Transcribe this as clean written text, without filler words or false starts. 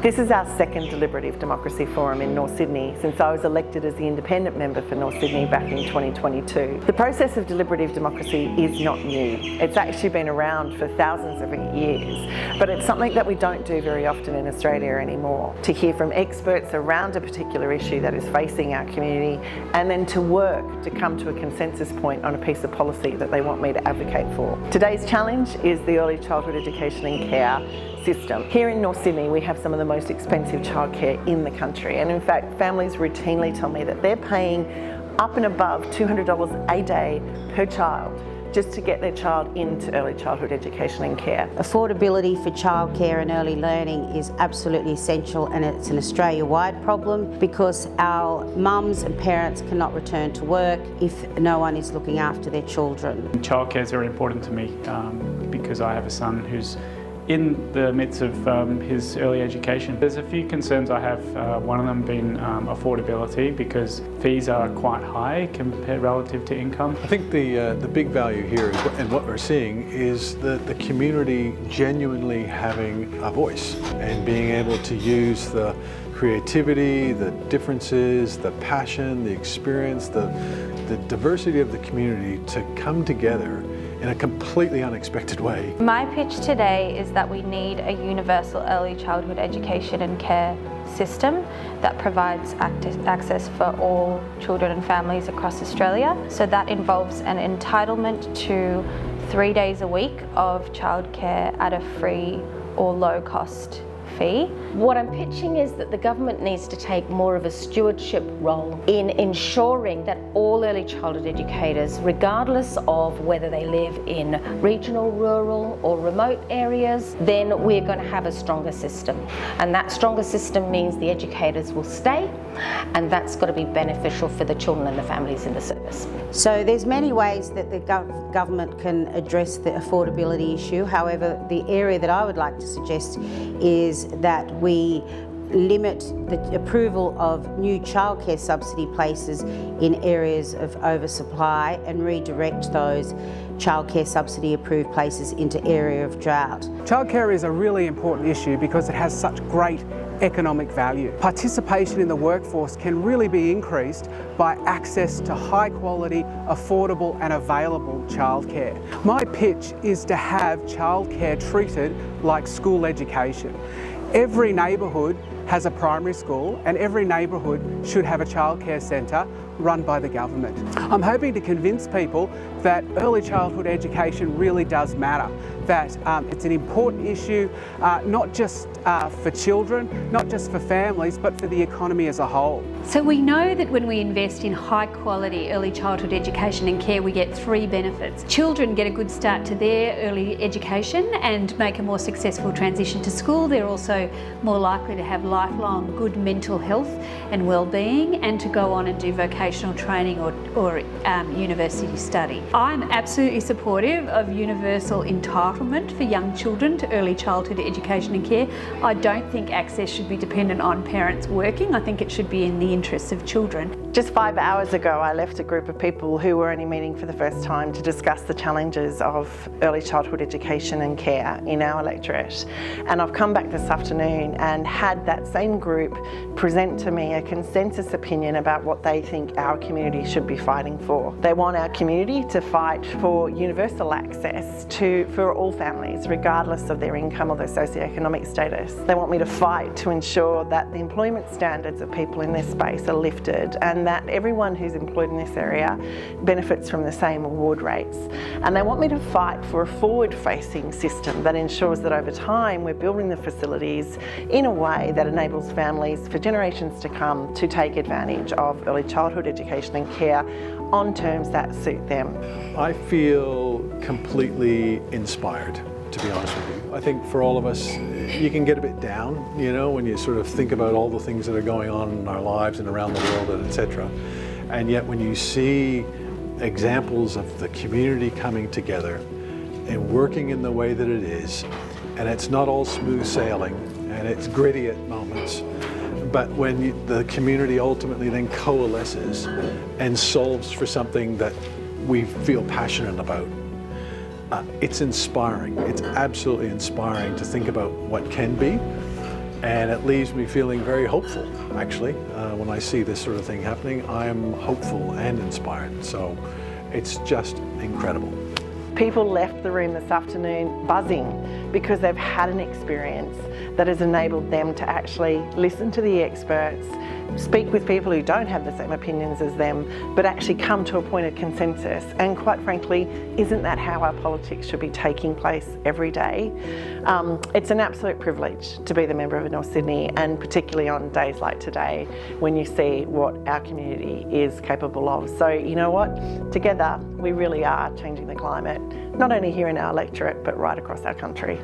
This is our second Deliberative Democracy Forum in North Sydney since I was elected as the independent member for North Sydney back in 2022. The process of deliberative democracy is not new. It's actually been around for thousands of years, but it's something that we don't do very often in Australia anymore. To hear from experts around a particular issue that is facing our community, and then to work to come to a consensus point on a piece of policy that they want me to advocate for. Today's challenge is the early childhood education and care system. Here in North Sydney, we have some of the most expensive childcare in the country, and in fact, families routinely tell me that they're paying up and above $200 a day per child just to get their child into early childhood education and care. Affordability for childcare and early learning is absolutely essential, and it's an Australia-wide problem because our mums and parents cannot return to work if no one is looking after their children. Childcare is very important to me because I have a son who's in the midst of his early education. There's a few concerns I have, one of them being affordability, because fees are quite high compared relative to income. I think the big value here and what we're seeing is the community genuinely having a voice and being able to use the creativity, the differences, the passion, the experience, the diversity of the community to come together in a completely unexpected way. My pitch today is that we need a universal early childhood education and care system that provides access for all children and families across Australia. So that involves an entitlement to 3 days a week of childcare at a free or low cost fee. What I'm pitching is that the government needs to take more of a stewardship role in ensuring that all early childhood educators, regardless of whether they live in regional, rural or remote areas, then we're going to have a stronger system. And that stronger system means the educators will stay, and that's got to be beneficial for the children and the families in the service. So there's many ways that the government can address the affordability issue. However, the area that I would like to suggest is that we limit the approval of new childcare subsidy places in areas of oversupply and redirect those childcare subsidy approved places into area of drought. Childcare is a really important issue because it has such great economic value. Participation in the workforce can really be increased by access to high quality, affordable and available childcare. My pitch is to have childcare treated like school education. Every neighbourhood has a primary school and every neighbourhood should have a childcare centre run by the government. I'm hoping to convince people that early childhood education really does matter, that it's an important issue, not just for children, not just for families, but for the economy as a whole. So we know that when we invest in high quality early childhood education and care, we get three benefits. Children get a good start to their early education and make a more successful transition to school. They're also more likely to have lifelong good mental health and well-being, and to go on and do vocational training or university study. I'm absolutely supportive of universal entitlement for young children to early childhood education and care. I don't think access should be dependent on parents working. I think it should be in the interests of children. Just 5 hours ago, I left a group of people who were only meeting for the first time to discuss the challenges of early childhood education and care in our electorate. And I've come back this afternoon and had that same group present to me a consensus opinion about what they think our community should be fighting for. They want our community to fight for universal access for all families, regardless of their income or their socioeconomic status. They want me to fight to ensure that the employment standards of people in this space are lifted, and that everyone who's employed in this area benefits from the same award rates. And they want me to fight for a forward-facing system that ensures that over time we're building the facilities in a way that enables families for generations to come to take advantage of early childhood education and care on terms that suit them. I feel completely inspired, to be honest with you. I think for all of us, you can get a bit down, you know, when you sort of think about all the things that are going on in our lives and around the world, and etc. And yet when you see examples of the community coming together and working in the way that it is, and it's not all smooth sailing and it's gritty at moments, but when the community ultimately then coalesces and solves for something that we feel passionate about, it's inspiring. It's absolutely inspiring to think about what can be And it leaves me feeling very hopeful, actually. When I see this sort of thing happening, I am hopeful and inspired. So it's just incredible. People left the room this afternoon buzzing because they've had an experience that has enabled them to actually listen to the experts, speak with people who don't have the same opinions as them, but actually come to a point of consensus. And quite frankly, isn't that how our politics should be taking place every day? It's an absolute privilege to be the member of North Sydney, and particularly on days like today when you see what our community is capable of. So you know what? Together we really are changing the climate, not only here in our electorate, but right across our country.